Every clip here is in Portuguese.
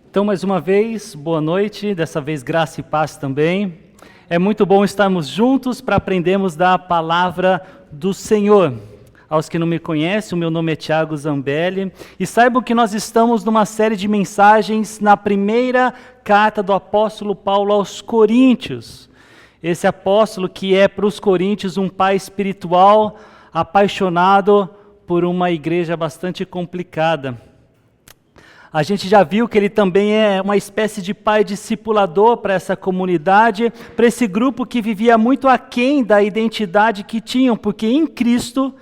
Então, mais uma vez, boa noite, dessa vez graça e paz também. É muito bom estarmos juntos para aprendermos da palavra do Senhor. Aos que não me conhecem, o meu nome é Thiago Zambelli, e saibam que nós estamos numa série de mensagens na primeira carta do apóstolo Paulo aos Coríntios. Esse apóstolo que é para os coríntios um pai espiritual, apaixonado por uma igreja bastante complicada. A gente já viu que ele também é uma espécie de pai discipulador para essa comunidade, para esse grupo que vivia muito aquém da identidade que tinham, porque em Cristo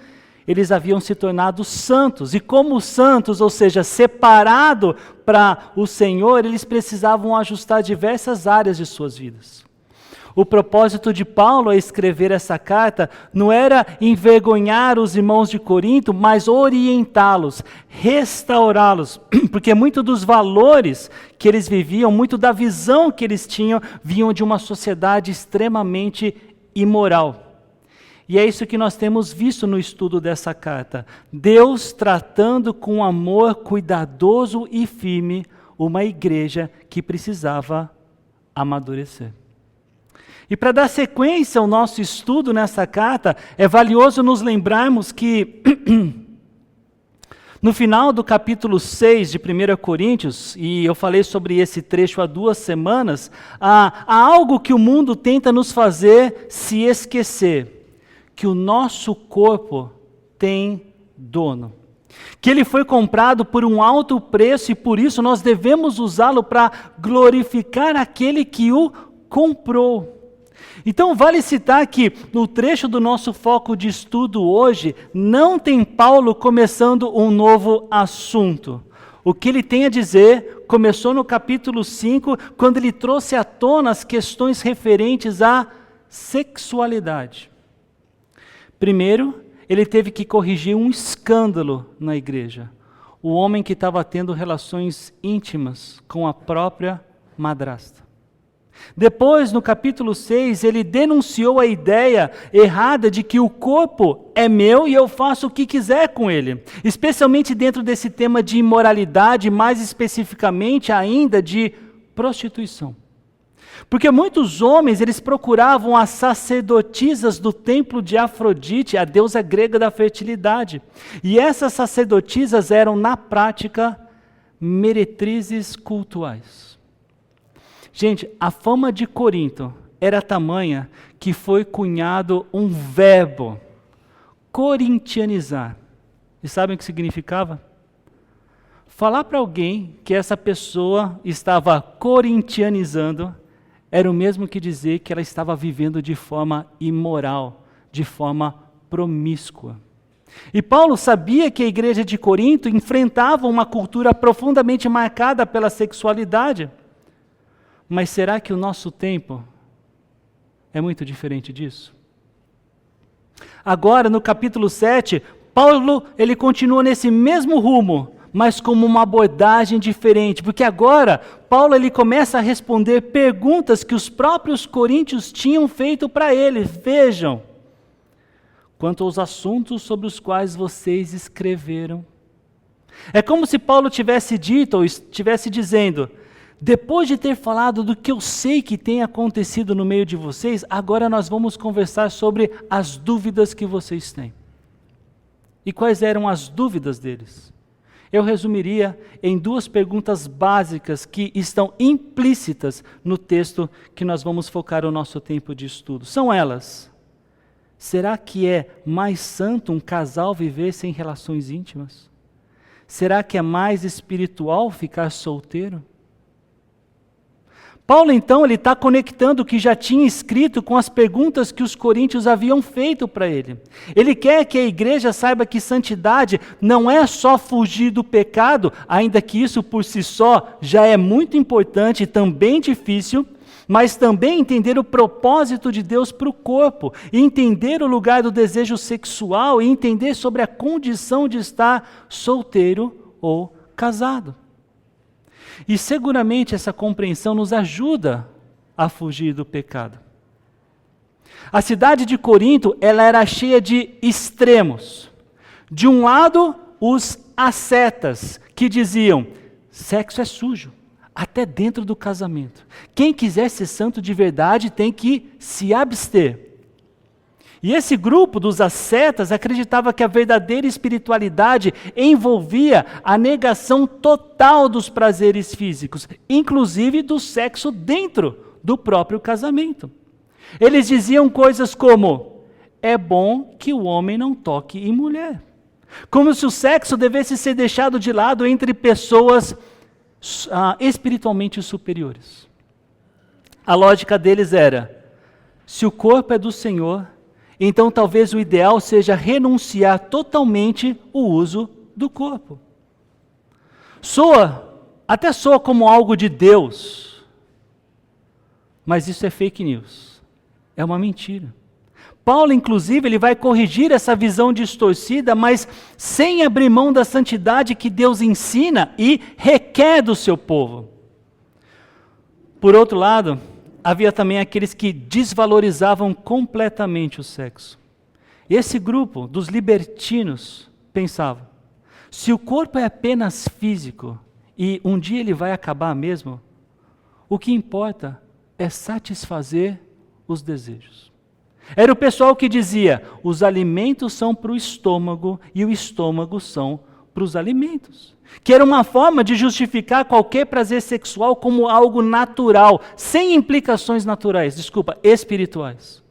eles haviam se tornado santos. E como santos, ou seja, separado para o Senhor, eles precisavam ajustar diversas áreas de suas vidas. O propósito de Paulo a escrever essa carta não era envergonhar os irmãos de Corinto, mas orientá-los, restaurá-los, porque muito dos valores que eles viviam, muito da visão que eles tinham, vinham de uma sociedade extremamente imoral. E é isso que nós temos visto no estudo dessa carta. Deus tratando com amor cuidadoso e firme uma igreja que precisava amadurecer. E para dar sequência ao nosso estudo nessa carta, é valioso nos lembrarmos que no final do capítulo 6 de 1 Coríntios, e eu falei sobre esse trecho há 2 semanas, há algo que o mundo tenta nos fazer se esquecer, que o nosso corpo tem dono. Que ele foi comprado por um alto preço e por isso nós devemos usá-lo para glorificar aquele que o comprou. Então vale citar que no trecho do nosso foco de estudo hoje, não tem Paulo começando um novo assunto. O que ele tem a dizer começou no capítulo 5, quando ele trouxe à tona as questões referentes à sexualidade. Primeiro, ele teve que corrigir um escândalo na igreja. O homem que estava tendo relações íntimas com a própria madrasta. Depois, no capítulo 6, ele denunciou a ideia errada de que o corpo é meu e eu faço o que quiser com ele. Especialmente dentro desse tema de imoralidade, mais especificamente ainda de prostituição. Porque muitos homens, eles procuravam as sacerdotisas do templo de Afrodite, a deusa grega da fertilidade. E essas sacerdotisas eram, na prática, meretrizes cultuais. Gente, a fama de Corinto era tamanha que foi cunhado um verbo, corintianizar. E sabem o que significava? Falar para alguém que essa pessoa estava corintianizando era o mesmo que dizer que ela estava vivendo de forma imoral, de forma promíscua. E Paulo sabia que a igreja de Corinto enfrentava uma cultura profundamente marcada pela sexualidade. Mas será que o nosso tempo é muito diferente disso? Agora, no capítulo 7, Paulo ele continua nesse mesmo rumo, mas com uma abordagem diferente, porque agora Paulo ele começa a responder perguntas que os próprios coríntios tinham feito para ele. Vejam, quanto aos assuntos sobre os quais vocês escreveram. É como se Paulo tivesse dito ou estivesse dizendo: depois de ter falado do que eu sei que tem acontecido no meio de vocês, agora nós vamos conversar sobre as dúvidas que vocês têm. E quais eram as dúvidas deles? Eu resumiria em 2 perguntas básicas que estão implícitas no texto que nós vamos focar o nosso tempo de estudo. São elas: será que é mais santo um casal viver sem relações íntimas? Será que é mais espiritual ficar solteiro? Paulo, então, ele está conectando o que já tinha escrito com as perguntas que os coríntios haviam feito para ele. Ele quer que a igreja saiba que santidade não é só fugir do pecado, ainda que isso por si só já é muito importante e também difícil, mas também entender o propósito de Deus para o corpo, e entender o lugar do desejo sexual, e entender sobre a condição de estar solteiro ou casado. E seguramente essa compreensão nos ajuda a fugir do pecado. A cidade de Corinto, ela era cheia de extremos. De um lado, os ascetas, que diziam: sexo é sujo, até dentro do casamento. Quem quiser ser santo de verdade tem que se abster. E esse grupo dos ascetas acreditava que a verdadeira espiritualidade envolvia a negação total dos prazeres físicos, inclusive do sexo dentro do próprio casamento. Eles diziam coisas como: é bom que o homem não toque em mulher. Como se o sexo devesse ser deixado de lado entre pessoas espiritualmente superiores. A lógica deles era: se o corpo é do Senhor, então talvez o ideal seja renunciar totalmente o uso do corpo. Até soa como algo de Deus, mas isso é fake news, é uma mentira. Paulo, inclusive, ele vai corrigir essa visão distorcida, mas sem abrir mão da santidade que Deus ensina e requer do seu povo. Por outro lado, havia também aqueles que desvalorizavam completamente o sexo. Esse grupo dos libertinos pensava: se o corpo é apenas físico e um dia ele vai acabar mesmo, o que importa é satisfazer os desejos. Era o pessoal que dizia: os alimentos são para o estômago e o estômago são para os alimentos. Que era uma forma de justificar qualquer prazer sexual como algo natural, sem implicações espirituais.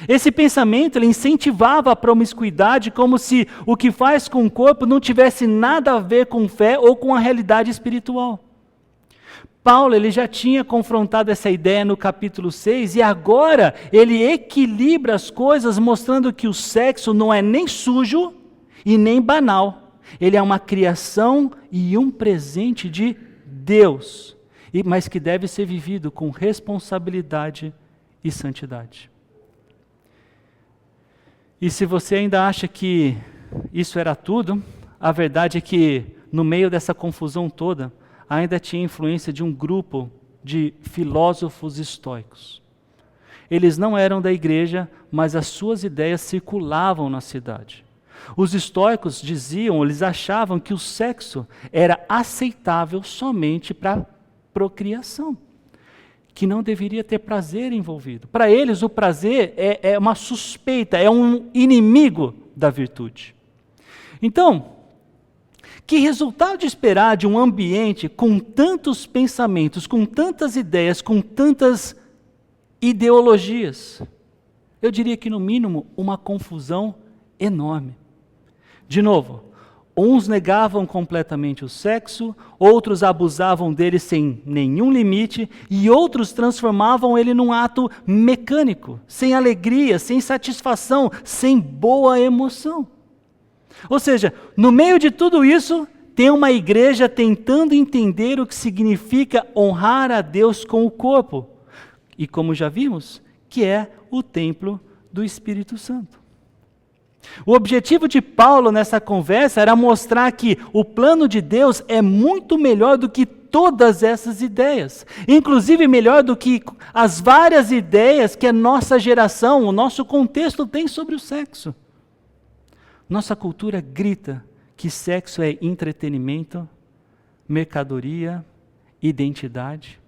Esse pensamento ele incentivava a promiscuidade como se o que faz com o corpo não tivesse nada a ver com fé ou com a realidade espiritual. Paulo ele já tinha confrontado essa ideia no capítulo 6 e agora ele equilibra as coisas mostrando que o sexo não é nem sujo e nem banal. Ele é uma criação e um presente de Deus, mas que deve ser vivido com responsabilidade e santidade. E se você ainda acha que isso era tudo, a verdade é que no meio dessa confusão toda, ainda tinha influência de um grupo de filósofos estoicos. Eles não eram da igreja, mas as suas ideias circulavam na cidade. Os estoicos eles achavam que o sexo era aceitável somente para procriação, que não deveria ter prazer envolvido. Para eles, o prazer é uma suspeita, é um inimigo da virtude. Então, que resultado esperar de um ambiente com tantos pensamentos, com tantas ideias, com tantas ideologias? Eu diria que, no mínimo, uma confusão enorme. De novo, uns negavam completamente o sexo, outros abusavam dele sem nenhum limite, e outros transformavam ele num ato mecânico, sem alegria, sem satisfação, sem boa emoção. Ou seja, no meio de tudo isso, tem uma igreja tentando entender o que significa honrar a Deus com o corpo, e como já vimos, que é o templo do Espírito Santo. O objetivo de Paulo nessa conversa era mostrar que o plano de Deus é muito melhor do que todas essas ideias, inclusive melhor do que as várias ideias que a nossa geração, o nosso contexto tem sobre o sexo. Nossa cultura grita que sexo é entretenimento, mercadoria, identidade.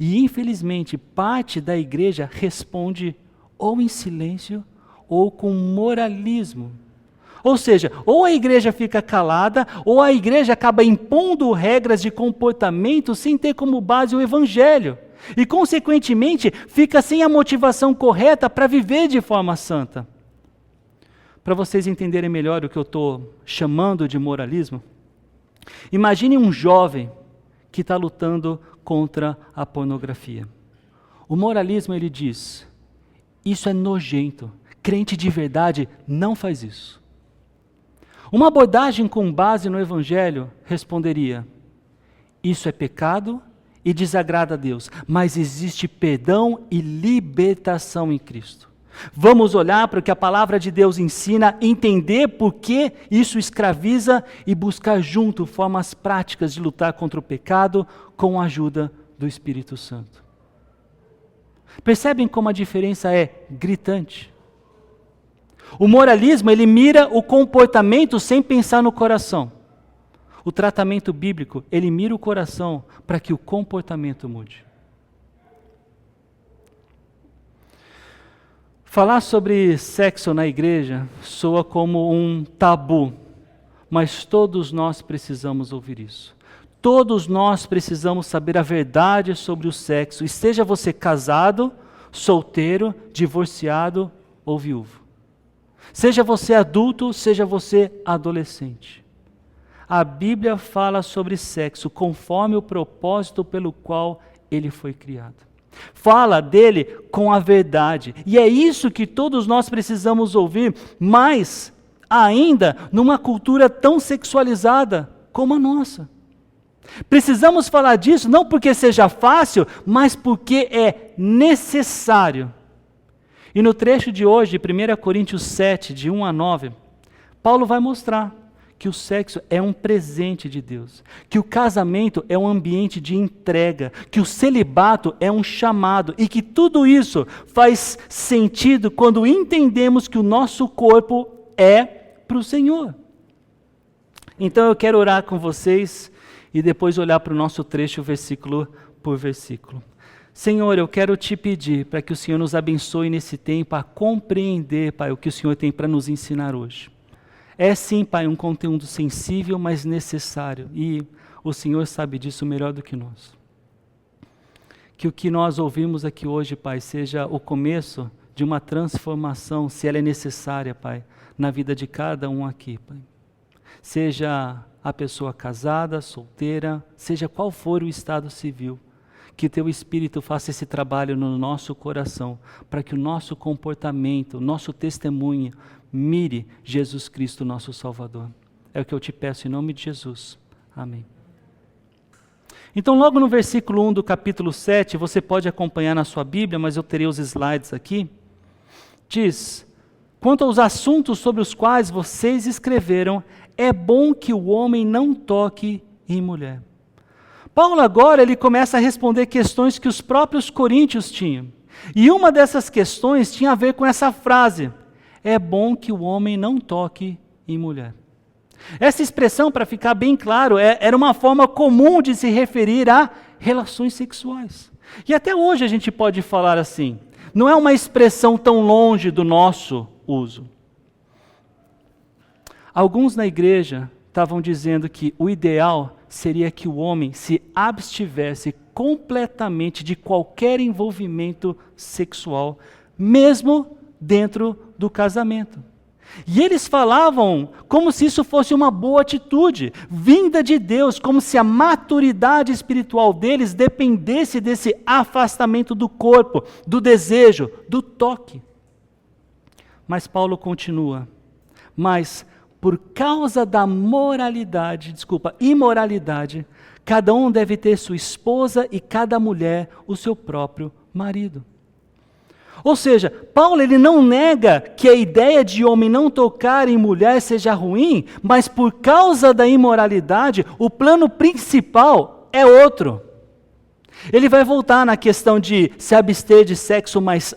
E infelizmente parte da igreja responde ou em silêncio ou com moralismo. Ou seja, ou a igreja fica calada, ou a igreja acaba impondo regras de comportamento sem ter como base o evangelho. E, consequentemente, fica sem a motivação correta para viver de forma santa. Para vocês entenderem melhor o que eu estou chamando de moralismo, imagine um jovem que está lutando contra a pornografia. O moralismo, ele diz: isso é nojento. Crente de verdade não faz isso. Uma abordagem com base no Evangelho responderia: isso é pecado e desagrada a Deus, mas existe perdão e libertação em Cristo. Vamos olhar para o que a palavra de Deus ensina, entender por que isso escraviza e buscar junto formas práticas de lutar contra o pecado com a ajuda do Espírito Santo. Percebem como a diferença é gritante? O moralismo, ele mira o comportamento sem pensar no coração. O tratamento bíblico, ele mira o coração para que o comportamento mude. Falar sobre sexo na igreja soa como um tabu, mas todos nós precisamos ouvir isso. Todos nós precisamos saber a verdade sobre o sexo, e seja você casado, solteiro, divorciado ou viúvo. Seja você adulto, seja você adolescente. A Bíblia fala sobre sexo conforme o propósito pelo qual ele foi criado. Fala dele com a verdade. E é isso que todos nós precisamos ouvir, mas ainda numa cultura tão sexualizada como a nossa. Precisamos falar disso não porque seja fácil, mas porque é necessário. E no trecho de hoje, 1 Coríntios 7, de 1 a 9, Paulo vai mostrar que o sexo é um presente de Deus, que o casamento é um ambiente de entrega, que o celibato é um chamado e que tudo isso faz sentido quando entendemos que o nosso corpo é para o Senhor. Então eu quero orar com vocês e depois olhar para o nosso trecho versículo por versículo. Senhor, eu quero te pedir para que o Senhor nos abençoe nesse tempo a compreender, Pai, o que o Senhor tem para nos ensinar hoje. É sim, Pai, um conteúdo sensível, mas necessário. E o Senhor sabe disso melhor do que nós. Que o que nós ouvimos aqui hoje, Pai, seja o começo de uma transformação, se ela é necessária, Pai, na vida de cada um aqui, Pai. Seja a pessoa casada, solteira, seja qual for o estado civil. Que Teu Espírito faça esse trabalho no nosso coração, para que o nosso comportamento, o nosso testemunho, mire Jesus Cristo, nosso Salvador. É o que eu te peço em nome de Jesus. Amém. Então, logo no versículo 1 do capítulo 7, você pode acompanhar na sua Bíblia, mas eu terei os slides aqui. Diz: quanto aos assuntos sobre os quais vocês escreveram, é bom que o homem não toque em mulher. Paulo agora ele começa a responder questões que os próprios coríntios tinham. E uma dessas questões tinha a ver com essa frase: é bom que o homem não toque em mulher. Essa expressão, para ficar bem claro, era uma forma comum de se referir a relações sexuais. E até hoje a gente pode falar assim. Não é uma expressão tão longe do nosso uso. Alguns na igreja estavam dizendo que o ideal seria que o homem se abstivesse completamente de qualquer envolvimento sexual, mesmo dentro do casamento. E eles falavam como se isso fosse uma boa atitude, vinda de Deus, como se a maturidade espiritual deles dependesse desse afastamento do corpo, do desejo, do toque. Mas Paulo continua: mas por causa da imoralidade, cada um deve ter sua esposa e cada mulher o seu próprio marido. Ou seja, Paulo ele não nega que a ideia de homem não tocar em mulher seja ruim, mas por causa da imoralidade, o plano principal é outro. Ele vai voltar na questão de se abster de sexo mais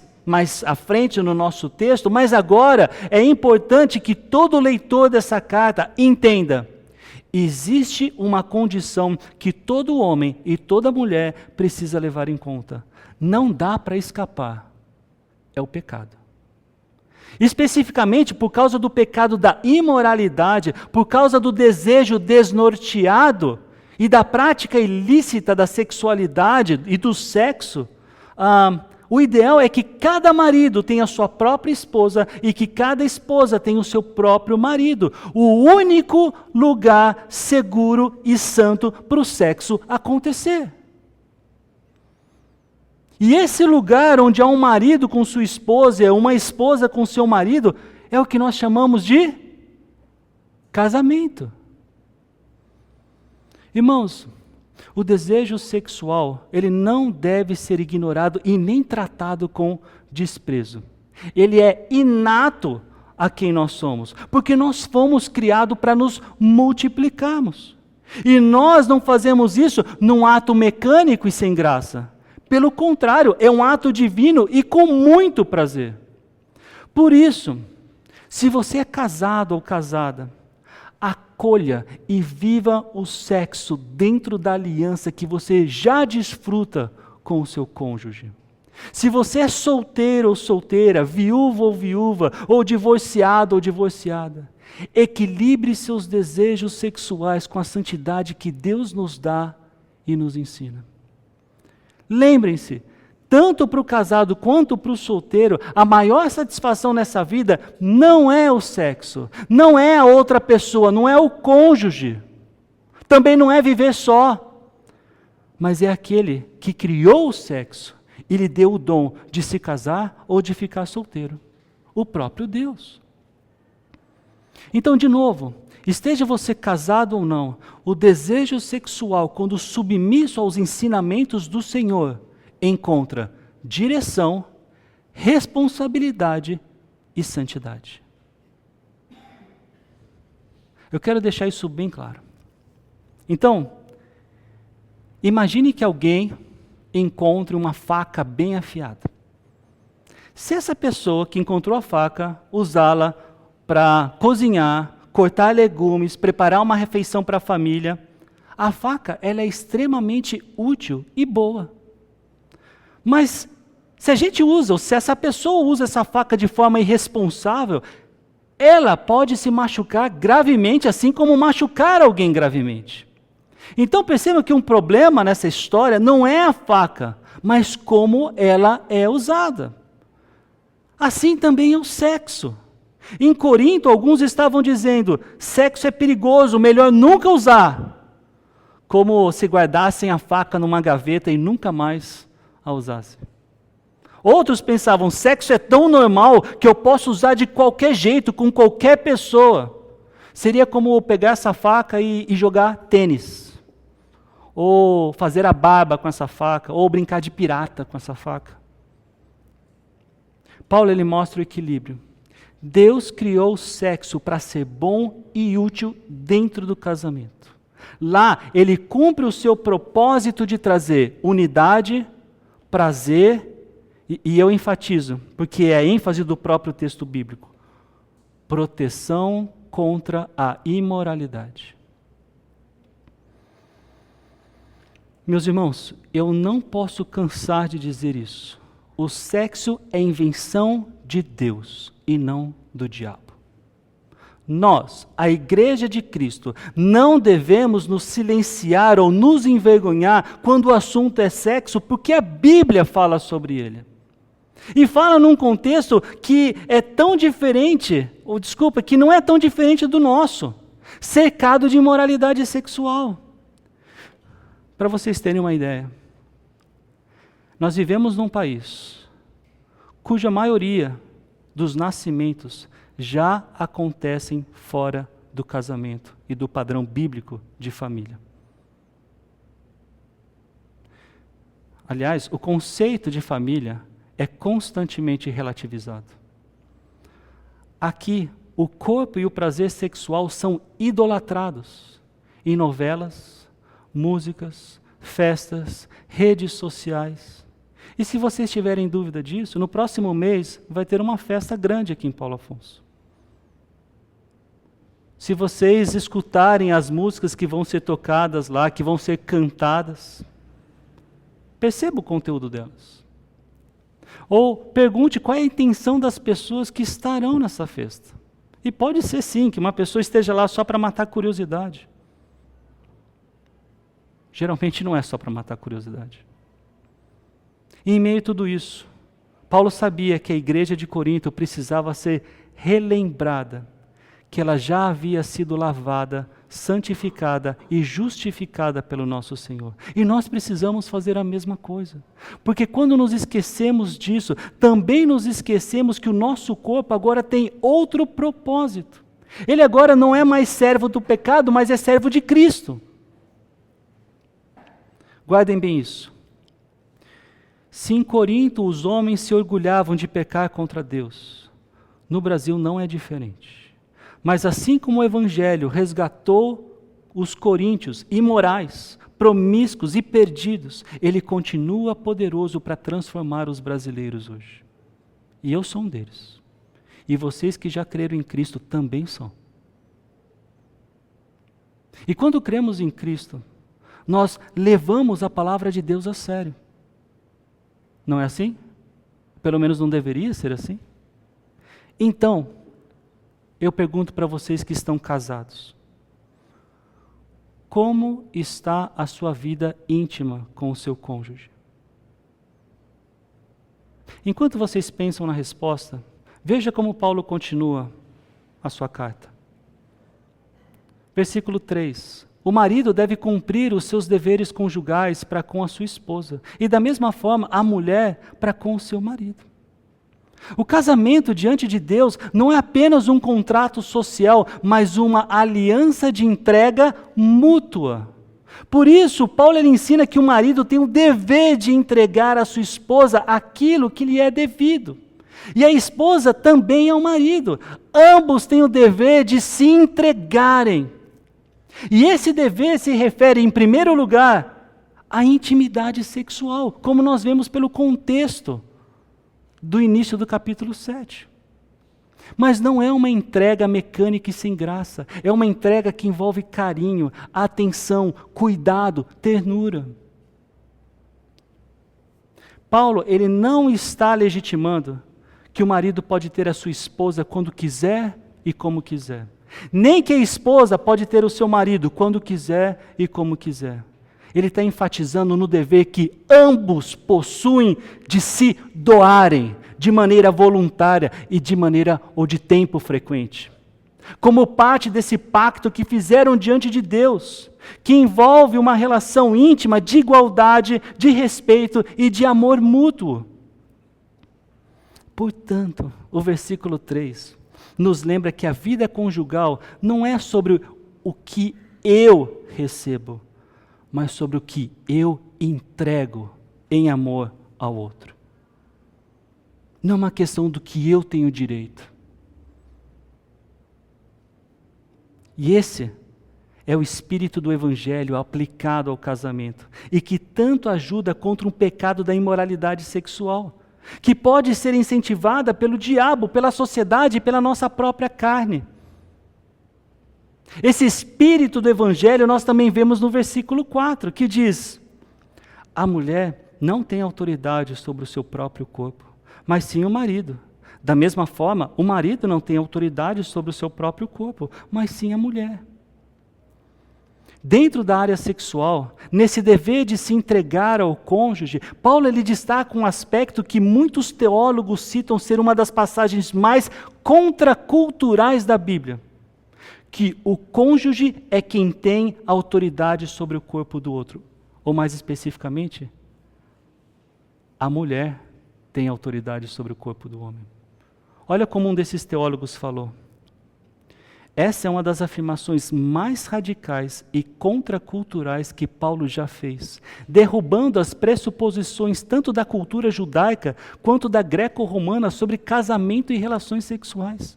à frente no nosso texto, mas agora é importante que todo leitor dessa carta entenda: existe uma condição que todo homem e toda mulher precisa levar em conta. Não dá para escapar. É o pecado. Especificamente por causa do pecado da imoralidade, por causa do desejo desnorteado e da prática ilícita da sexualidade e do sexo, o ideal é que cada marido tenha a sua própria esposa e que cada esposa tenha o seu próprio marido. O único lugar seguro e santo para o sexo acontecer. E esse lugar onde há um marido com sua esposa e uma esposa com seu marido é o que nós chamamos de casamento. Irmãos, o desejo sexual, ele não deve ser ignorado e nem tratado com desprezo. Ele é inato a quem nós somos, porque nós fomos criados para nos multiplicarmos. E nós não fazemos isso num ato mecânico e sem graça. Pelo contrário, é um ato divino e com muito prazer. Por isso, se você é casado ou casada, acolha e viva o sexo dentro da aliança que você já desfruta com o seu cônjuge. Se você é solteiro ou solteira, viúvo ou viúva, ou divorciado ou divorciada, equilibre seus desejos sexuais com a santidade que Deus nos dá e nos ensina. Lembrem-se, tanto para o casado quanto para o solteiro, a maior satisfação nessa vida não é o sexo, não é a outra pessoa, não é o cônjuge, também não é viver só, mas é aquele que criou o sexo e lhe deu o dom de se casar ou de ficar solteiro, o próprio Deus. Então, de novo, esteja você casado ou não, o desejo sexual, quando submisso aos ensinamentos do Senhor, encontra direção, responsabilidade e santidade. Eu quero deixar isso bem claro. Então, imagine que alguém encontre uma faca bem afiada. Se essa pessoa que encontrou a faca, usá-la para cozinhar, cortar legumes, preparar uma refeição para a família, a faca ela é extremamente útil e boa. Mas se a gente usa, ou se essa pessoa usa essa faca de forma irresponsável, ela pode se machucar gravemente, assim como machucar alguém gravemente. Então perceba que um problema nessa história não é a faca, mas como ela é usada. Assim também é o sexo. Em Corinto, alguns estavam dizendo, sexo é perigoso, melhor nunca usar. Como se guardassem a faca numa gaveta e nunca mais a usassem. Outros pensavam, sexo é tão normal que eu posso usar de qualquer jeito, com qualquer pessoa. Seria como pegar essa faca e jogar tênis. Ou fazer a barba com essa faca, ou brincar de pirata com essa faca. Paulo ele mostra o equilíbrio. Deus criou o sexo para ser bom e útil dentro do casamento. Lá, ele cumpre o seu propósito de trazer unidade, prazer, e eu enfatizo, porque é a ênfase do próprio texto bíblico, proteção contra a imoralidade. Meus irmãos, eu não posso cansar de dizer isso. O sexo é invenção de Deus e não do diabo. Nós, a Igreja de Cristo, não devemos nos silenciar ou nos envergonhar quando o assunto é sexo, porque a Bíblia fala sobre ele. E fala num contexto que é tão diferente, que não é tão diferente do nosso, cercado de imoralidade sexual. Para vocês terem uma ideia, nós vivemos num país cuja maioria dos nascimentos já acontecem fora do casamento e do padrão bíblico de família. Aliás, o conceito de família é constantemente relativizado. Aqui, o corpo e o prazer sexual são idolatrados em novelas, músicas, festas, redes sociais. E se vocês tiverem dúvida disso, no próximo mês vai ter uma festa grande aqui em Paulo Afonso. Se vocês escutarem as músicas que vão ser tocadas lá, que vão ser cantadas, perceba o conteúdo delas. Ou pergunte qual é a intenção das pessoas que estarão nessa festa. E pode ser sim, que uma pessoa esteja lá só para matar curiosidade. Geralmente não é só para matar curiosidade. E em meio a tudo isso, Paulo sabia que a igreja de Corinto precisava ser relembrada, que ela já havia sido lavada, santificada e justificada pelo nosso Senhor. E nós precisamos fazer a mesma coisa. Porque quando nos esquecemos disso, também nos esquecemos que o nosso corpo agora tem outro propósito. Ele agora não é mais servo do pecado, mas é servo de Cristo. Guardem bem isso. Se em Corinto os homens se orgulhavam de pecar contra Deus, no Brasil não é diferente. Mas assim como o Evangelho resgatou os coríntios imorais, promíscuos e perdidos, ele continua poderoso para transformar os brasileiros hoje. E eu sou um deles. E vocês que já creram em Cristo também são. E quando cremos em Cristo, nós levamos a palavra de Deus a sério. Não é assim? Pelo menos não deveria ser assim. Então, eu pergunto para vocês que estão casados: como está a sua vida íntima com o seu cônjuge? Enquanto vocês pensam na resposta, veja como Paulo continua a sua carta. Versículo 3. O marido deve cumprir os seus deveres conjugais para com a sua esposa, e da mesma forma a mulher para com o seu marido. O casamento diante de Deus não é apenas um contrato social, mas uma aliança de entrega mútua. Por isso, Paulo ele ensina que o marido tem o dever de entregar à sua esposa aquilo que lhe é devido. E a esposa também ao marido. Ambos têm o dever de se entregarem. E esse dever se refere, em primeiro lugar, à intimidade sexual, como nós vemos pelo contexto do início do capítulo 7. Mas não é uma entrega mecânica e sem graça, é uma entrega que envolve carinho, atenção, cuidado, ternura. Paulo, ele não está legitimando que o marido pode ter a sua esposa quando quiser e como quiser. Nem que a esposa pode ter o seu marido quando quiser e como quiser. Ele está enfatizando no dever que ambos possuem de se doarem de maneira voluntária e de maneira ou de tempo frequente. Como parte desse pacto que fizeram diante de Deus, que envolve uma relação íntima de igualdade, de respeito e de amor mútuo. Portanto, o versículo 3 nos lembra que a vida conjugal não é sobre o que eu recebo, mas sobre o que eu entrego em amor ao outro. Não é uma questão do que eu tenho direito. E esse é o espírito do Evangelho aplicado ao casamento, e que tanto ajuda contra um pecado da imoralidade sexual, que pode ser incentivada pelo diabo, pela sociedade e pela nossa própria carne. Esse espírito do Evangelho nós também vemos no versículo 4, que diz: a mulher não tem autoridade sobre o seu próprio corpo, mas sim o marido. Da mesma forma, o marido não tem autoridade sobre o seu próprio corpo, mas sim a mulher. Dentro da área sexual, nesse dever de se entregar ao cônjuge, Paulo ele destaca um aspecto que muitos teólogos citam ser uma das passagens mais contraculturais da Bíblia, que o cônjuge é quem tem autoridade sobre o corpo do outro, ou mais especificamente, a mulher tem autoridade sobre o corpo do homem. Olha como um desses teólogos falou: essa é uma das afirmações mais radicais e contraculturais que Paulo já fez, derrubando as pressuposições tanto da cultura judaica quanto da greco-romana sobre casamento e relações sexuais.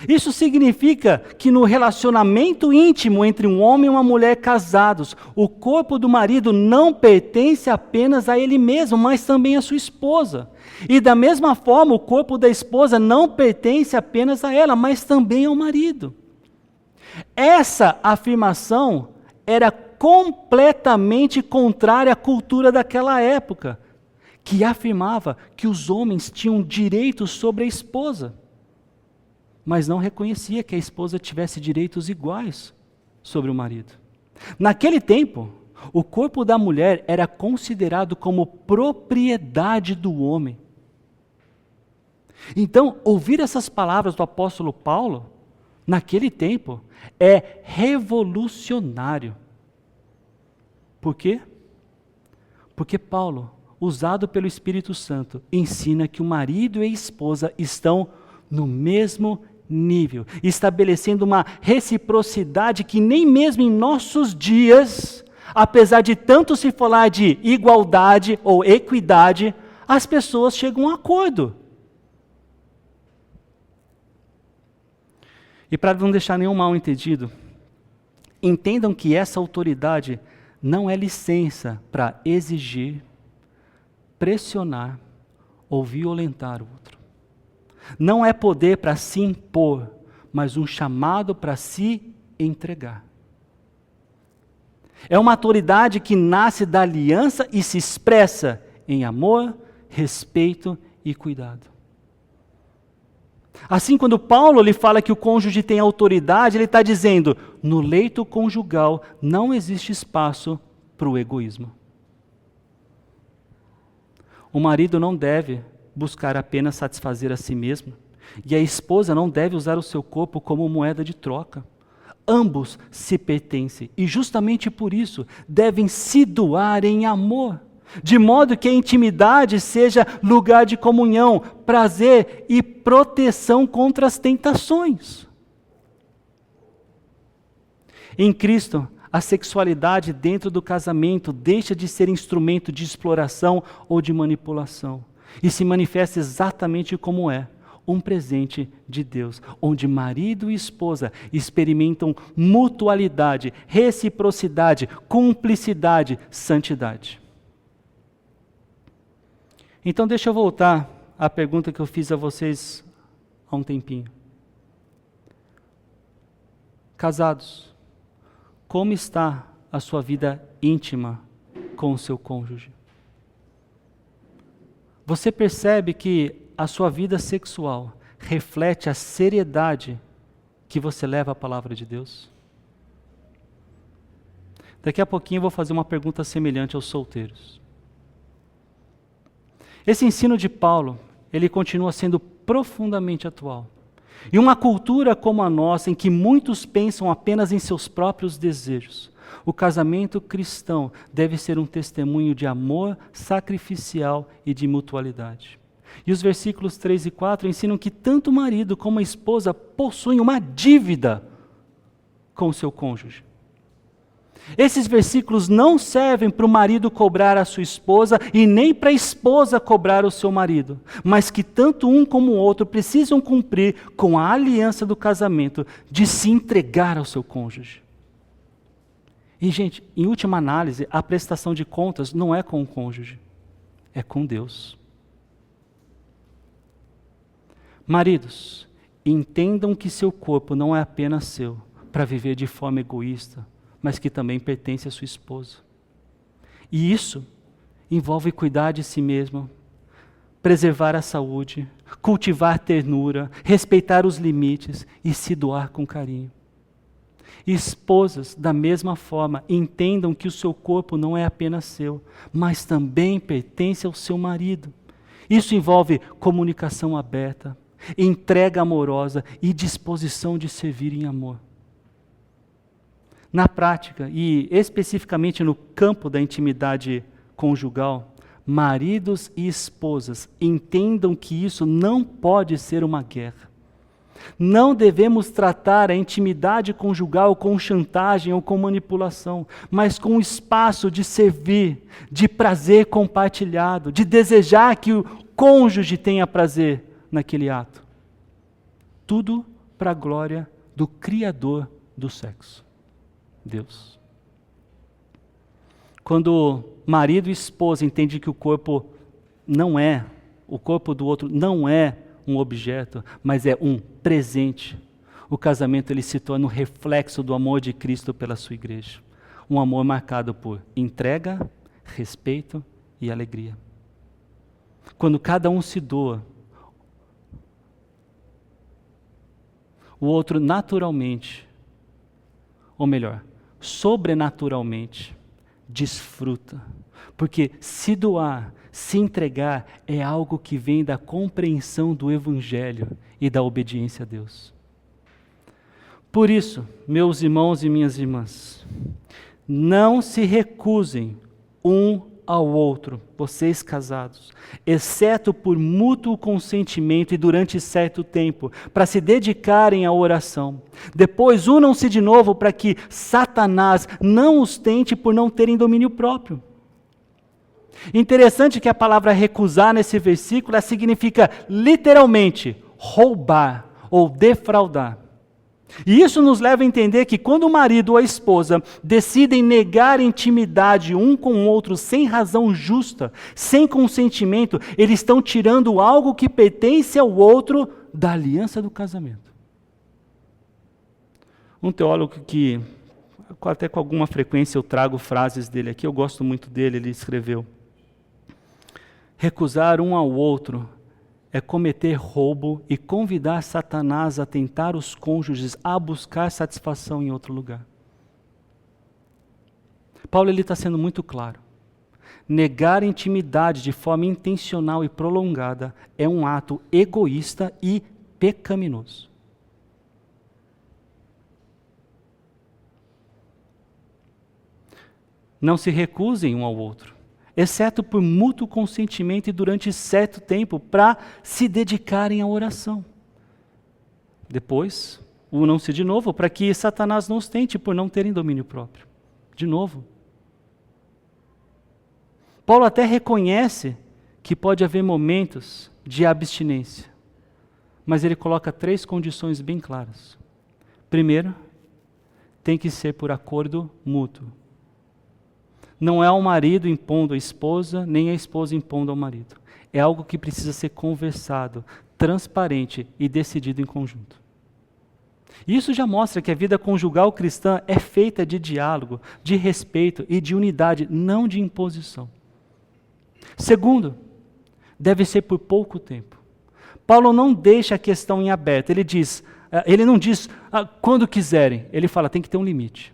Isso significa que no relacionamento íntimo entre um homem e uma mulher casados, o corpo do marido não pertence apenas a ele mesmo, mas também à sua esposa. E da mesma forma, o corpo da esposa não pertence apenas a ela, mas também ao marido. Essa afirmação era completamente contrária à cultura daquela época, que afirmava que os homens tinham direitos sobre a esposa, mas não reconhecia que a esposa tivesse direitos iguais sobre o marido. Naquele tempo, o corpo da mulher era considerado como propriedade do homem. Então, ouvir essas palavras do apóstolo Paulo, naquele tempo, é revolucionário. Por quê? Porque Paulo, usado pelo Espírito Santo, ensina que o marido e a esposa estão no mesmo nível, estabelecendo uma reciprocidade que nem mesmo em nossos dias, apesar de tanto se falar de igualdade ou equidade, as pessoas chegam a um acordo. E para não deixar nenhum mal entendido, entendam que essa autoridade não é licença para exigir, pressionar ou violentar o outro. Não é poder para se impor, mas um chamado para se entregar. É uma autoridade que nasce da aliança e se expressa em amor, respeito e cuidado. Assim, quando Paulo lhe fala que o cônjuge tem autoridade, ele está dizendo, no leito conjugal não existe espaço para o egoísmo. O marido não deve buscar apenas satisfazer a si mesmo, e a esposa não deve usar o seu corpo como moeda de troca. Ambos se pertencem, e justamente por isso devem se doar em amor, de modo que a intimidade seja lugar de comunhão, prazer e proteção contra as tentações. Em Cristo, a sexualidade dentro do casamento deixa de ser instrumento de exploração ou de manipulação e se manifesta exatamente como é, um presente de Deus, onde marido e esposa experimentam mutualidade, reciprocidade, cumplicidade, santidade. Então deixa eu voltar à pergunta que eu fiz a vocês há um tempinho. Casados, como está a sua vida íntima com o seu cônjuge? Você percebe que a sua vida sexual reflete a seriedade que você leva à palavra de Deus? Daqui a pouquinho eu vou fazer uma pergunta semelhante aos solteiros. Esse ensino de Paulo, ele continua sendo profundamente atual. E uma cultura como a nossa, em que muitos pensam apenas em seus próprios desejos, o casamento cristão deve ser um testemunho de amor sacrificial e de mutualidade. E os versículos 3 e 4 ensinam que tanto o marido como a esposa possuem uma dívida com o seu cônjuge. Esses versículos não servem para o marido cobrar a sua esposa e nem para a esposa cobrar o seu marido, mas que tanto um como o outro precisam cumprir com a aliança do casamento de se entregar ao seu cônjuge. E, gente, em última análise, a prestação de contas não é com o cônjuge, é com Deus. Maridos, entendam que seu corpo não é apenas seu para viver de forma egoísta, mas que também pertence à sua esposa. E isso envolve cuidar de si mesmo, preservar a saúde, cultivar ternura, respeitar os limites e se doar com carinho. Esposas, da mesma forma, entendam que o seu corpo não é apenas seu, mas também pertence ao seu marido. Isso envolve comunicação aberta, entrega amorosa e disposição de servir em amor. Na prática, e especificamente no campo da intimidade conjugal, maridos e esposas entendam que isso não pode ser uma guerra. Não devemos tratar a intimidade conjugal com chantagem ou com manipulação, mas com um espaço de servir, de prazer compartilhado, de desejar que o cônjuge tenha prazer naquele ato. Tudo para a glória do Criador do sexo, Deus. Quando marido e esposa entendem que o corpo do outro não é um objeto, mas é um presente, o casamento ele se torna um reflexo do amor de Cristo pela sua igreja. Um amor marcado por entrega, respeito e alegria. Quando cada um se doa, o outro naturalmente, ou melhor, sobrenaturalmente, desfruta. Porque se doar, se entregar, é algo que vem da compreensão do Evangelho e da obediência a Deus. Por isso, meus irmãos e minhas irmãs, não se recusem um ao outro, vocês casados, exceto por mútuo consentimento e durante certo tempo, para se dedicarem à oração. Depois unam-se de novo para que Satanás não os tente por não terem domínio próprio. Interessante que a palavra recusar nesse versículo ela significa literalmente roubar ou defraudar. E isso nos leva a entender que quando o marido ou a esposa decidem negar intimidade um com o outro sem razão justa, sem consentimento, eles estão tirando algo que pertence ao outro da aliança do casamento. Um teólogo que, até com alguma frequência eu trago frases dele aqui, eu gosto muito dele, ele escreveu: recusar um ao outro é cometer roubo e convidar Satanás a tentar os cônjuges a buscar satisfação em outro lugar. Paulo está sendo muito claro. Negar intimidade de forma intencional e prolongada é um ato egoísta e pecaminoso. Não se recusem um ao outro, exceto por mútuo consentimento e durante certo tempo, para se dedicarem à oração. Depois, unam-se de novo, para que Satanás não os tente por não terem domínio próprio. De novo. Paulo até reconhece que pode haver momentos de abstinência, mas ele coloca 3 condições bem claras. Primeiro, tem que ser por acordo mútuo. Não é o marido impondo à esposa, nem a esposa impondo ao marido. É algo que precisa ser conversado, transparente e decidido em conjunto. Isso já mostra que a vida conjugal cristã é feita de diálogo, de respeito e de unidade, não de imposição. Segundo, deve ser por pouco tempo. Paulo não deixa a questão em aberto, ele não diz quando quiserem, ele fala tem que ter um limite.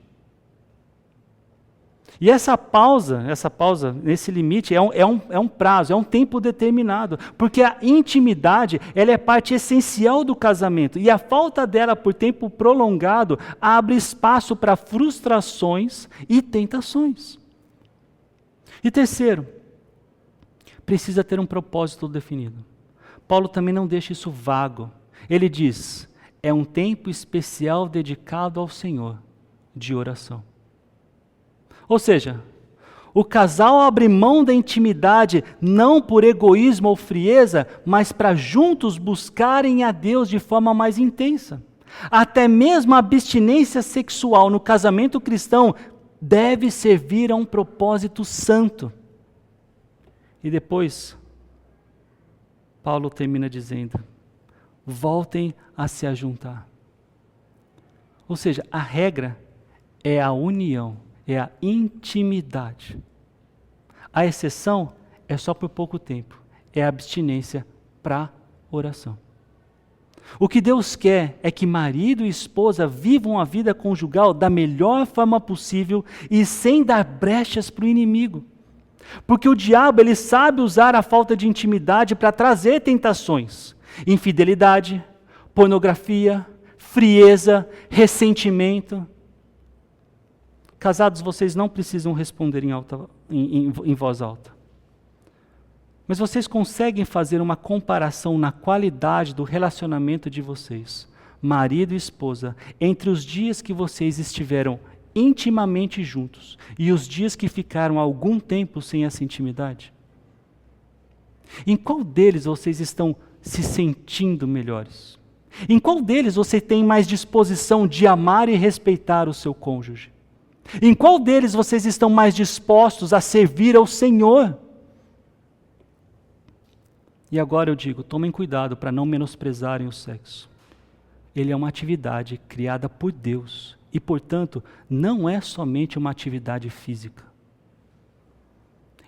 E essa pausa nesse limite é um prazo, é um tempo determinado, porque a intimidade ela é parte essencial do casamento, e a falta dela por tempo prolongado abre espaço para frustrações e tentações. E terceiro, precisa ter um propósito definido. Paulo também não deixa isso vago. Ele diz, é um tempo especial dedicado ao Senhor, de oração. Ou seja, o casal abre mão da intimidade não por egoísmo ou frieza, mas para juntos buscarem a Deus de forma mais intensa. Até mesmo a abstinência sexual no casamento cristão deve servir a um propósito santo. E depois, Paulo termina dizendo, voltem a se ajuntar. Ou seja, a regra é a união. É a intimidade. A exceção é só por pouco tempo. É a abstinência para oração. O que Deus quer é que marido e esposa vivam a vida conjugal da melhor forma possível e sem dar brechas para o inimigo. Porque o diabo ele sabe usar a falta de intimidade para trazer tentações. Infidelidade, pornografia, frieza, ressentimento. Casados, vocês não precisam responder em voz alta. Mas vocês conseguem fazer uma comparação na qualidade do relacionamento de vocês, marido e esposa, entre os dias que vocês estiveram intimamente juntos e os dias que ficaram algum tempo sem essa intimidade? Em qual deles vocês estão se sentindo melhores? Em qual deles você tem mais disposição de amar e respeitar o seu cônjuge? Em qual deles vocês estão mais dispostos a servir ao Senhor? E agora eu digo, tomem cuidado para não menosprezarem o sexo. Ele é uma atividade criada por Deus e, portanto, não é somente uma atividade física.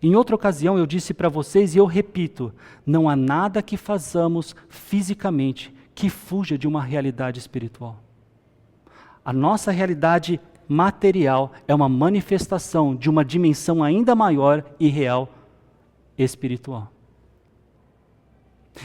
Em outra ocasião eu disse para vocês e eu repito, não há nada que façamos fisicamente que fuja de uma realidade espiritual. A nossa realidade material é uma manifestação de uma dimensão ainda maior e real espiritual.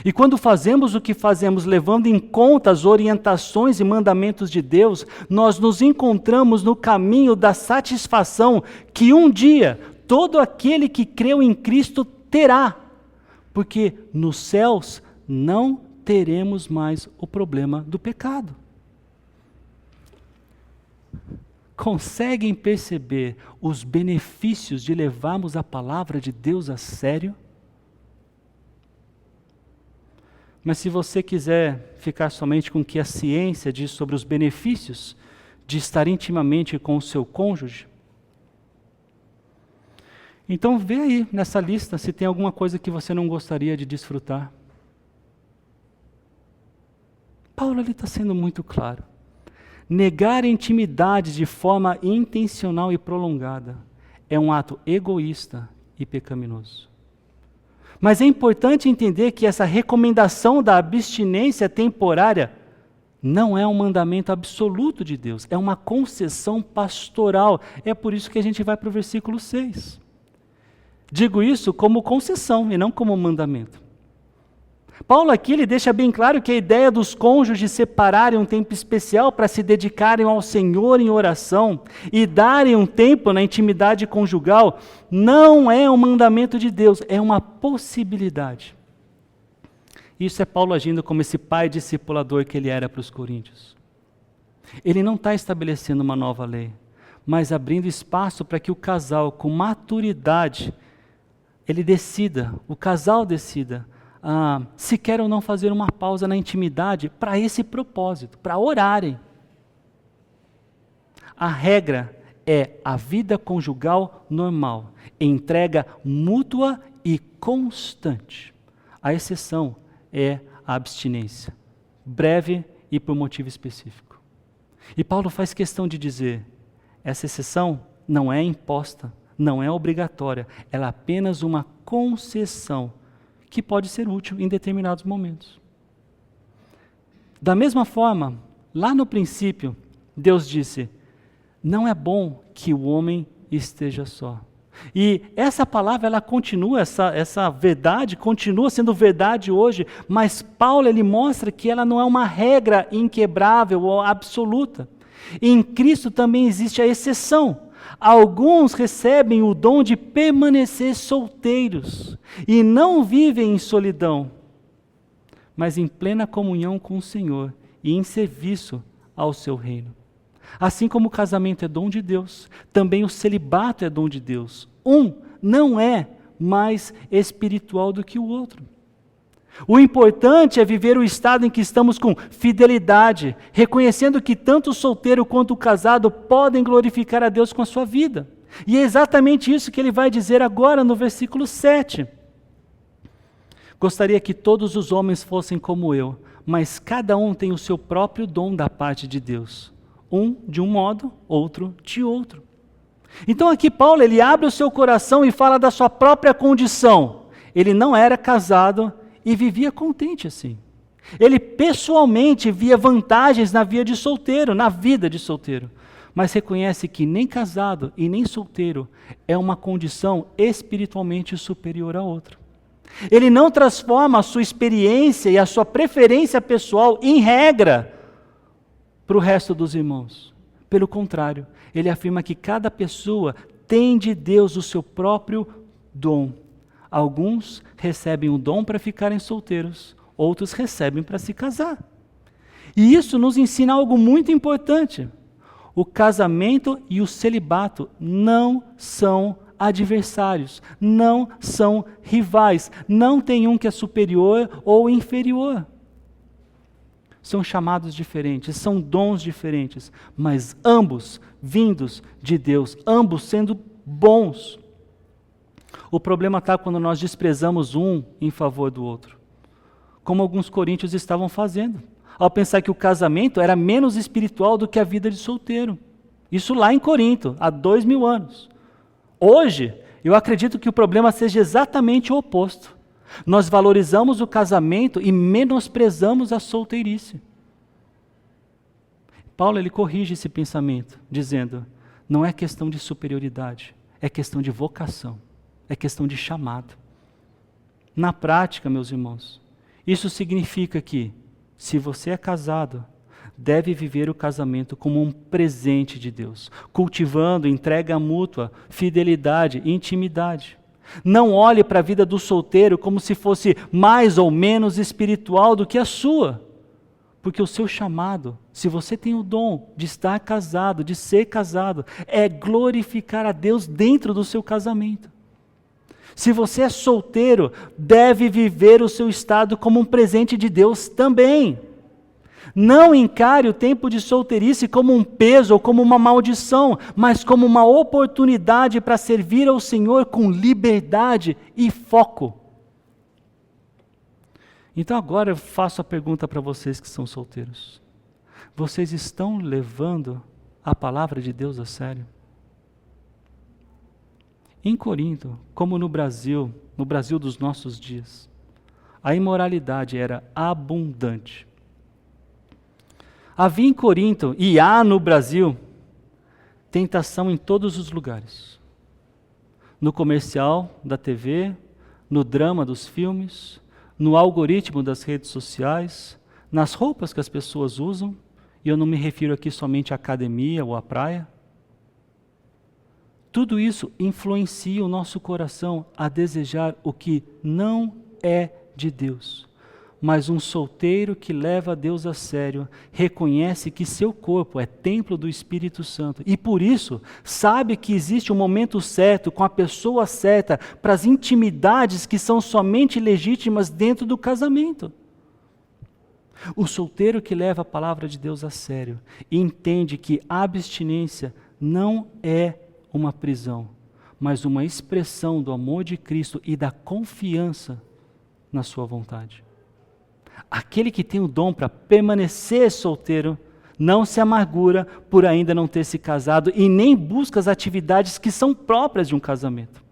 E quando fazemos o que fazemos levando em conta as orientações e mandamentos de Deus, nós nos encontramos no caminho da satisfação que um dia todo aquele que creu em Cristo terá, porque nos céus não teremos mais o problema do pecado. Conseguem perceber os benefícios de levarmos a palavra de Deus a sério? Mas se você quiser ficar somente com o que a ciência diz sobre os benefícios de estar intimamente com o seu cônjuge, então vê aí nessa lista se tem alguma coisa que você não gostaria de desfrutar. Paulo está sendo muito claro. Negar a intimidade de forma intencional e prolongada é um ato egoísta e pecaminoso. Mas é importante entender que essa recomendação da abstinência temporária não é um mandamento absoluto de Deus, é uma concessão pastoral. É por isso que a gente vai para o versículo 6. Digo isso como concessão e não como mandamento. Paulo aqui ele deixa bem claro que a ideia dos cônjuges separarem um tempo especial para se dedicarem ao Senhor em oração e darem um tempo na intimidade conjugal não é um mandamento de Deus, é uma possibilidade. Isso é Paulo agindo como esse pai discipulador que ele era para os coríntios. Ele não está estabelecendo uma nova lei, mas abrindo espaço para que o casal, com maturidade, ele decida, o casal decida, se quer ou não fazer uma pausa na intimidade para esse propósito, para orarem. A regra é a vida conjugal normal, entrega mútua e constante. A exceção é a abstinência, breve e por motivo específico. E Paulo faz questão de dizer, essa exceção não é imposta, não é obrigatória, ela é apenas uma concessão que pode ser útil em determinados momentos. Da mesma forma, lá no princípio, Deus disse, não é bom que o homem esteja só. E essa palavra, ela continua, essa verdade continua sendo verdade hoje, mas Paulo ele mostra que ela não é uma regra inquebrável ou absoluta. Em Cristo também existe a exceção. Alguns recebem o dom de permanecer solteiros e não vivem em solidão, mas em plena comunhão com o Senhor e em serviço ao seu reino. Assim como o casamento é dom de Deus, também o celibato é dom de Deus. Um não é mais espiritual do que o outro. O importante é viver o estado em que estamos com fidelidade, reconhecendo que tanto o solteiro quanto o casado podem glorificar a Deus com a sua vida. E é exatamente isso que ele vai dizer agora no versículo 7. Gostaria que todos os homens fossem como eu, mas cada um tem o seu próprio dom da parte de Deus. Um de um modo, outro de outro. Então aqui Paulo, ele abre o seu coração e fala da sua própria condição. Ele não era casado e vivia contente assim. Ele pessoalmente via vantagens na vida de solteiro, mas reconhece que nem casado e nem solteiro é uma condição espiritualmente superior à outra. Ele não transforma a sua experiência e a sua preferência pessoal em regra para o resto dos irmãos. Pelo contrário, ele afirma que cada pessoa tem de Deus o seu próprio dom. Alguns recebem o dom para ficarem solteiros, outros recebem para se casar. E isso nos ensina algo muito importante. O casamento e o celibato não são adversários, não são rivais, não tem um que é superior ou inferior. São chamados diferentes, são dons diferentes, mas ambos vindos de Deus, ambos sendo bons. O problema está quando nós desprezamos um em favor do outro, como alguns coríntios estavam fazendo, ao pensar que o casamento era menos espiritual do que a vida de solteiro. Isso lá em Corinto, há 2000 anos. Hoje, eu acredito que o problema seja exatamente o oposto. Nós valorizamos o casamento e menosprezamos a solteirice. Paulo ele corrige esse pensamento, dizendo, não é questão de superioridade, é questão de vocação, é questão de chamado. Na prática, meus irmãos, isso significa que, se você é casado, deve viver o casamento como um presente de Deus, cultivando entrega mútua, fidelidade e intimidade. Não olhe para a vida do solteiro como se fosse mais ou menos espiritual do que a sua. Porque o seu chamado, se você tem o dom de estar casado, de ser casado, é glorificar a Deus dentro do seu casamento. Se você é solteiro, deve viver o seu estado como um presente de Deus também. Não encare o tempo de solteirice como um peso ou como uma maldição, mas como uma oportunidade para servir ao Senhor com liberdade e foco. Então agora eu faço a pergunta para vocês que são solteiros. Vocês estão levando a palavra de Deus a sério? Em Corinto, como no Brasil dos nossos dias, a imoralidade era abundante. Havia em Corinto, e há no Brasil, tentação em todos os lugares. No comercial da TV, no drama dos filmes, no algoritmo das redes sociais, nas roupas que as pessoas usam, e eu não me refiro aqui somente à academia ou à praia. Tudo isso influencia o nosso coração a desejar o que não é de Deus. Mas um solteiro que leva Deus a sério reconhece que seu corpo é templo do Espírito Santo e por isso sabe que existe um momento certo, com a pessoa certa, para as intimidades que são somente legítimas dentro do casamento. O solteiro que leva a palavra de Deus a sério entende que a abstinência não é uma prisão, mas uma expressão do amor de Cristo e da confiança na sua vontade. Aquele que tem o dom para permanecer solteiro não se amargura por ainda não ter se casado e nem busca as atividades que são próprias de um casamento.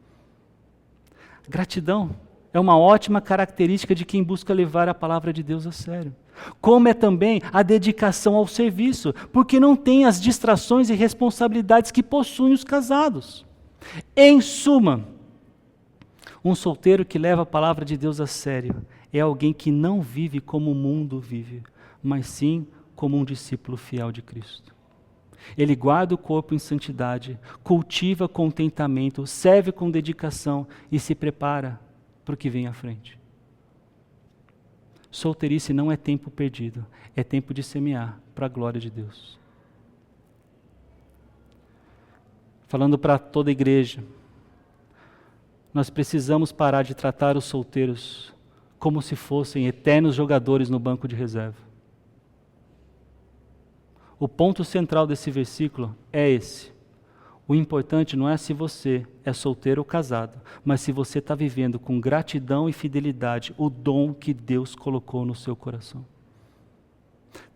Gratidão é uma ótima característica de quem busca levar a palavra de Deus a sério. Como é também a dedicação ao serviço, porque não tem as distrações e responsabilidades que possuem os casados. Em suma, um solteiro que leva a palavra de Deus a sério é alguém que não vive como o mundo vive, mas sim como um discípulo fiel de Cristo. Ele guarda o corpo em santidade, cultiva contentamento, serve com dedicação e se prepara para o que vem à frente. Solteirice não é tempo perdido, é tempo de semear para a glória de Deus. Falando para toda a igreja, nós precisamos parar de tratar os solteiros como se fossem eternos jogadores no banco de reserva. O ponto central desse versículo é esse. O importante não é se você é solteiro ou casado, mas se você está vivendo com gratidão e fidelidade o dom que Deus colocou no seu coração.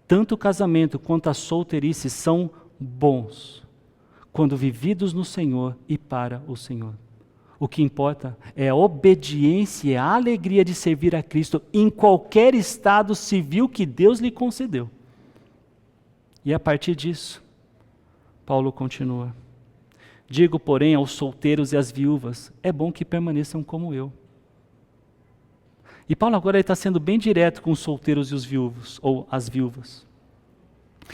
Tanto o casamento quanto a solteirice são bons, quando vividos no Senhor e para o Senhor. O que importa é a obediência e a alegria de servir a Cristo em qualquer estado civil que Deus lhe concedeu. E a partir disso, Paulo continua. Digo, porém, aos solteiros e às viúvas, é bom que permaneçam como eu. E Paulo agora está sendo bem direto com os solteiros e os viúvos, ou as viúvas.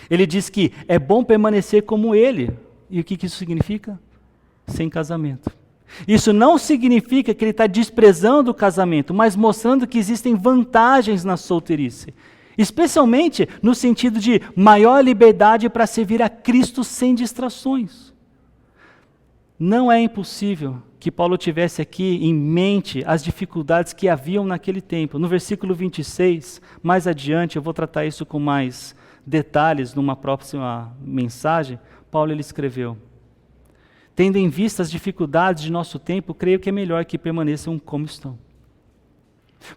Ele diz que é bom permanecer como ele. E o que isso significa? Sem casamento. Isso não significa que ele está desprezando o casamento, mas mostrando que existem vantagens na solteirice. Especialmente no sentido de maior liberdade para servir a Cristo sem distrações. Não é impossível que Paulo tivesse aqui em mente as dificuldades que haviam naquele tempo. No versículo 26, mais adiante, eu vou tratar isso com mais detalhes numa próxima mensagem. Paulo ele escreveu: tendo em vista as dificuldades de nosso tempo, creio que é melhor que permaneçam como estão.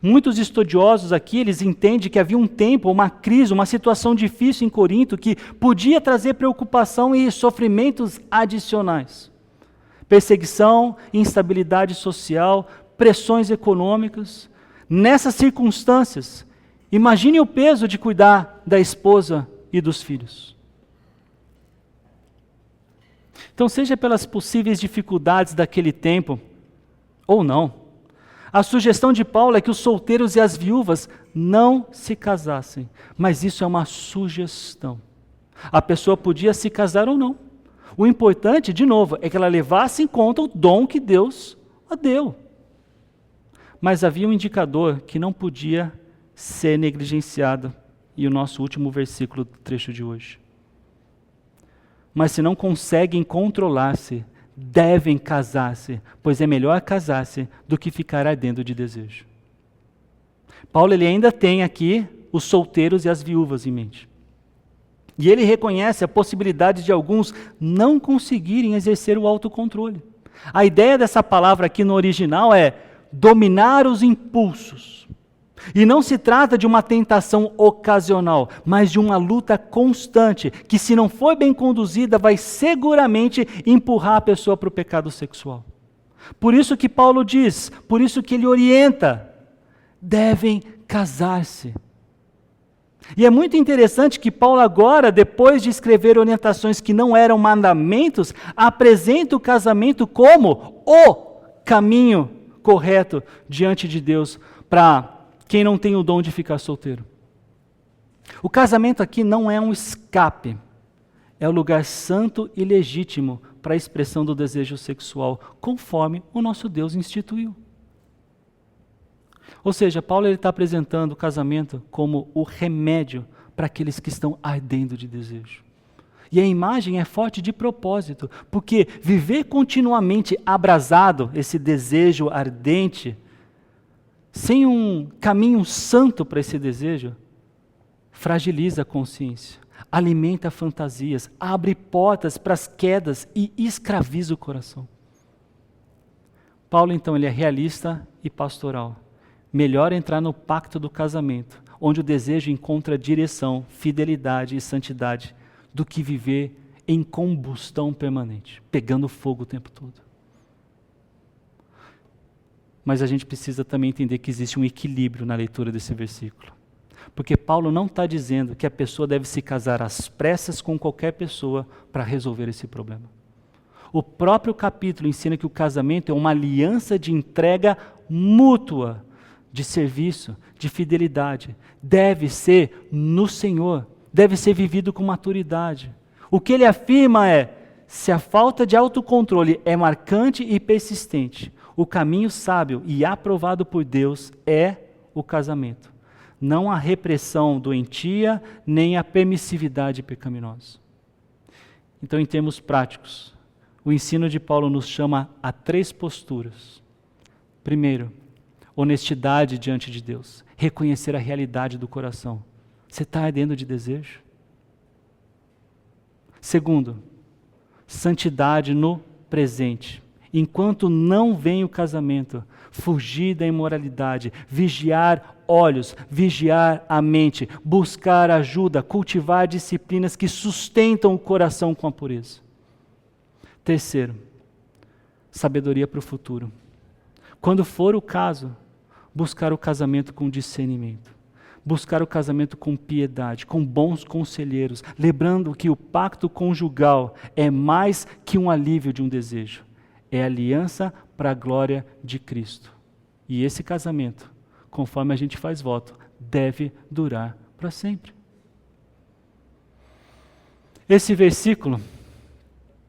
Muitos estudiosos aqui, eles entendem que havia um tempo, uma crise, uma situação difícil em Corinto que podia trazer preocupação e sofrimentos adicionais. Perseguição, instabilidade social, pressões econômicas. Nessas circunstâncias, imagine o peso de cuidar da esposa e dos filhos. Então, seja pelas possíveis dificuldades daquele tempo, ou não, a sugestão de Paulo é que os solteiros e as viúvas não se casassem, mas isso é uma sugestão. A pessoa podia se casar ou não. O importante, de novo, é que ela levasse em conta o dom que Deus a deu. Mas havia um indicador que não podia ser negligenciado, e o nosso último versículo do trecho de hoje. Mas se não conseguem controlar-se, devem casar-se, pois é melhor casar-se do que ficar ardendo de desejo. Paulo ele ainda tem aqui os solteiros e as viúvas em mente. E ele reconhece a possibilidade de alguns não conseguirem exercer o autocontrole. A ideia dessa palavra aqui no original é dominar os impulsos. E não se trata de uma tentação ocasional, mas de uma luta constante, que se não for bem conduzida, vai seguramente empurrar a pessoa para o pecado sexual. Por isso que Paulo diz, por isso que ele orienta, devem casar-se. E é muito interessante que Paulo agora, depois de escrever orientações que não eram mandamentos, apresenta o casamento como o caminho correto diante de Deus para quem não tem o dom de ficar solteiro. O casamento aqui não é um escape, é o lugar santo e legítimo para a expressão do desejo sexual, conforme o nosso Deus instituiu. Ou seja, Paulo está apresentando o casamento como o remédio para aqueles que estão ardendo de desejo. E a imagem é forte de propósito, porque viver continuamente abrasado, esse desejo ardente, sem um caminho santo para esse desejo, fragiliza a consciência, alimenta fantasias, abre portas para as quedas e escraviza o coração. Paulo, então, ele é realista e pastoral. Melhor entrar no pacto do casamento, onde o desejo encontra direção, fidelidade e santidade, do que viver em combustão permanente, pegando fogo o tempo todo. Mas a gente precisa também entender que existe um equilíbrio na leitura desse versículo. Porque Paulo não está dizendo que a pessoa deve se casar às pressas com qualquer pessoa para resolver esse problema. O próprio capítulo ensina que o casamento é uma aliança de entrega mútua, de serviço, de fidelidade. Deve ser no Senhor, deve ser vivido com maturidade. O que ele afirma é, se a falta de autocontrole é marcante e persistente, o caminho sábio e aprovado por Deus é o casamento. Não a repressão doentia, nem a permissividade pecaminosa. Então, em termos práticos, o ensino de Paulo nos chama a 3 posturas. Primeiro, honestidade diante de Deus. Reconhecer a realidade do coração. Você está ardendo de desejo? Segundo, santidade no presente. Enquanto não vem o casamento, fugir da imoralidade, vigiar olhos, vigiar a mente, buscar ajuda, cultivar disciplinas que sustentam o coração com a pureza. Terceiro, sabedoria para o futuro. Quando for o caso, buscar o casamento com discernimento. Buscar o casamento com piedade, com bons conselheiros, lembrando que o pacto conjugal é mais que um alívio de um desejo. É aliança para a glória de Cristo. E esse casamento, conforme a gente faz voto, deve durar para sempre. Esse versículo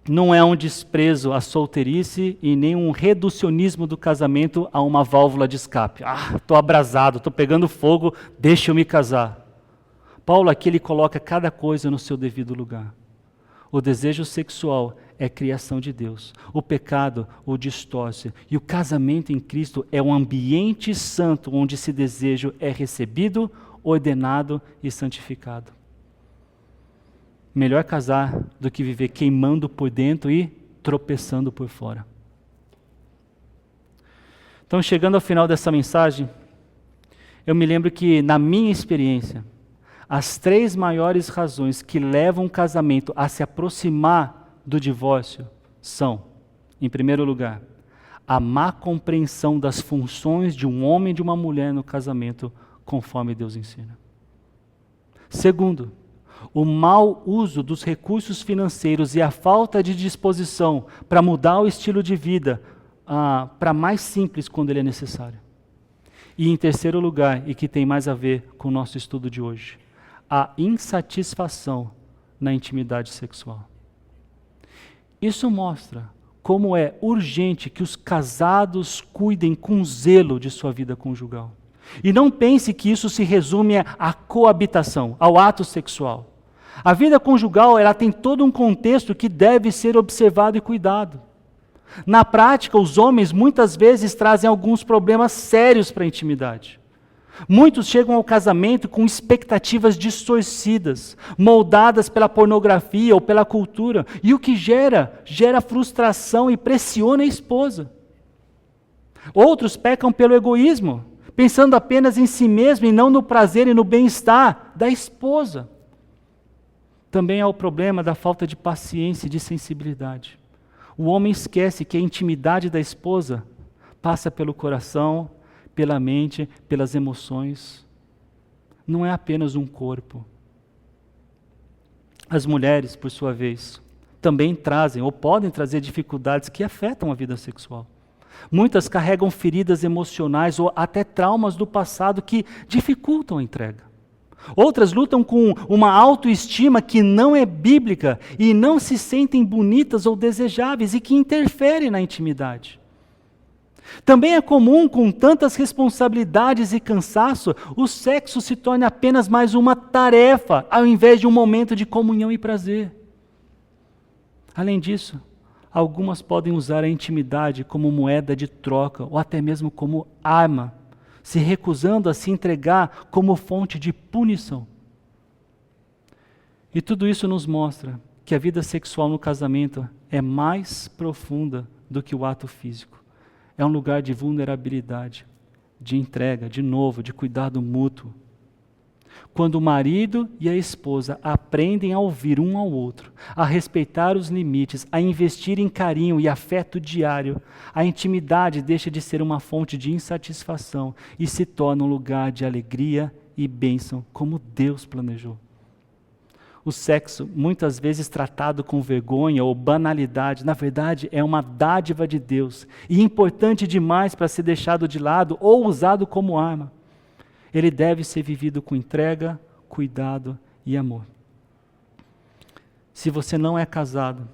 não é um desprezo à solteirice e nem um reducionismo do casamento a uma válvula de escape. Estou abrasado, estou pegando fogo, deixa eu me casar. Paulo aqui ele coloca cada coisa no seu devido lugar. O desejo sexual é criação de Deus. O pecado o distorce. E o casamento em Cristo é um ambiente santo onde esse desejo é recebido, ordenado e santificado. Melhor casar do que viver queimando por dentro e tropeçando por fora. Então, chegando ao final dessa mensagem, eu me lembro que, na minha experiência, as 3 maiores razões que levam o casamento a se aproximar do divórcio são, em primeiro lugar, a má compreensão das funções de um homem e de uma mulher no casamento, conforme Deus ensina. Segundo, o mau uso dos recursos financeiros e a falta de disposição para mudar o estilo de vida para mais simples quando ele é necessário. E em terceiro lugar, e que tem mais a ver com o nosso estudo de hoje, a insatisfação na intimidade sexual. Isso mostra como é urgente que os casados cuidem com zelo de sua vida conjugal. E não pense que isso se resume à coabitação, ao ato sexual. A vida conjugal ela tem todo um contexto que deve ser observado e cuidado. Na prática, os homens muitas vezes trazem alguns problemas sérios para a intimidade. Muitos chegam ao casamento com expectativas distorcidas, moldadas pela pornografia ou pela cultura, e o que gera frustração e pressiona a esposa. Outros pecam pelo egoísmo, pensando apenas em si mesmo e não no prazer e no bem-estar da esposa. Também há o problema da falta de paciência e de sensibilidade. O homem esquece que a intimidade da esposa passa pelo coração, pela mente, pelas emoções. Não é apenas um corpo. As mulheres, por sua vez, também trazem ou podem trazer dificuldades que afetam a vida sexual. Muitas carregam feridas emocionais ou até traumas do passado que dificultam a entrega. Outras lutam com uma autoestima que não é bíblica e não se sentem bonitas ou desejáveis e que interfere na intimidade. Também é comum, com tantas responsabilidades e cansaço, o sexo se torne apenas mais uma tarefa, ao invés de um momento de comunhão e prazer. Além disso, algumas podem usar a intimidade como moeda de troca ou até mesmo como arma, se recusando a se entregar como fonte de punição. E tudo isso nos mostra que a vida sexual no casamento é mais profunda do que o ato físico. É um lugar de vulnerabilidade, de entrega, de novo, de cuidado mútuo. Quando o marido e a esposa aprendem a ouvir um ao outro, a respeitar os limites, a investir em carinho e afeto diário, a intimidade deixa de ser uma fonte de insatisfação e se torna um lugar de alegria e bênção, como Deus planejou. O sexo, muitas vezes tratado com vergonha ou banalidade, na verdade é uma dádiva de Deus e importante demais para ser deixado de lado ou usado como arma. Ele deve ser vivido com entrega, cuidado e amor. Se você não é casado,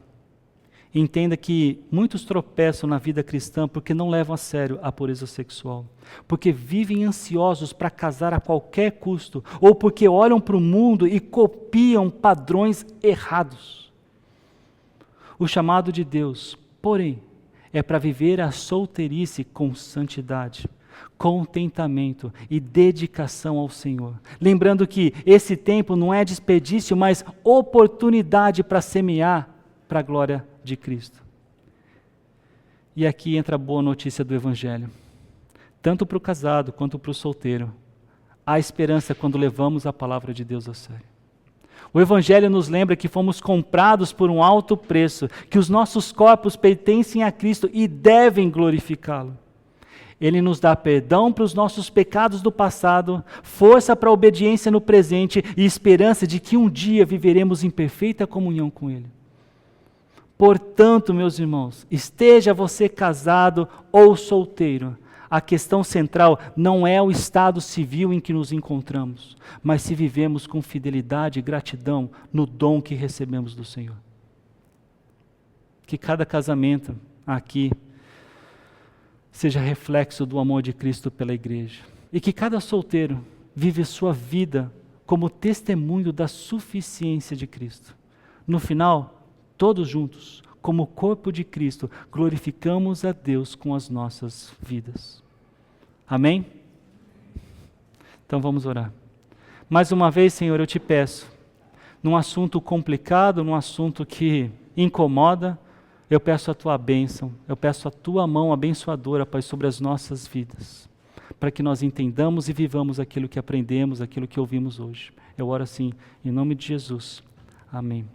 entenda que muitos tropeçam na vida cristã porque não levam a sério a pureza sexual, porque vivem ansiosos para casar a qualquer custo, ou porque olham para o mundo e copiam padrões errados. O chamado de Deus, porém, é para viver a solteirice com santidade, contentamento e dedicação ao Senhor. Lembrando que esse tempo não é desperdício, mas oportunidade para semear para a glória de Cristo. E aqui entra a boa notícia do Evangelho. Tanto para o casado quanto para o solteiro, há esperança quando levamos a palavra de Deus a sério. O Evangelho nos lembra que fomos comprados por um alto preço, que os nossos corpos pertencem a Cristo e devem glorificá-lo. Ele nos dá perdão para os nossos pecados do passado, força para a obediência no presente e esperança de que um dia viveremos em perfeita comunhão com Ele. Portanto, meus irmãos, esteja você casado ou solteiro, a questão central não é o estado civil em que nos encontramos, mas se vivemos com fidelidade e gratidão no dom que recebemos do Senhor. Que cada casamento aqui seja reflexo do amor de Cristo pela igreja. E que cada solteiro vive sua vida como testemunho da suficiência de Cristo. No final, todos juntos, como corpo de Cristo, glorificamos a Deus com as nossas vidas. Amém? Então vamos orar. Mais uma vez, Senhor, eu te peço, num assunto complicado, num assunto que incomoda, eu peço a tua bênção, eu peço a tua mão abençoadora, Pai, sobre as nossas vidas, para que nós entendamos e vivamos aquilo que aprendemos, aquilo que ouvimos hoje. Eu oro assim, em nome de Jesus. Amém.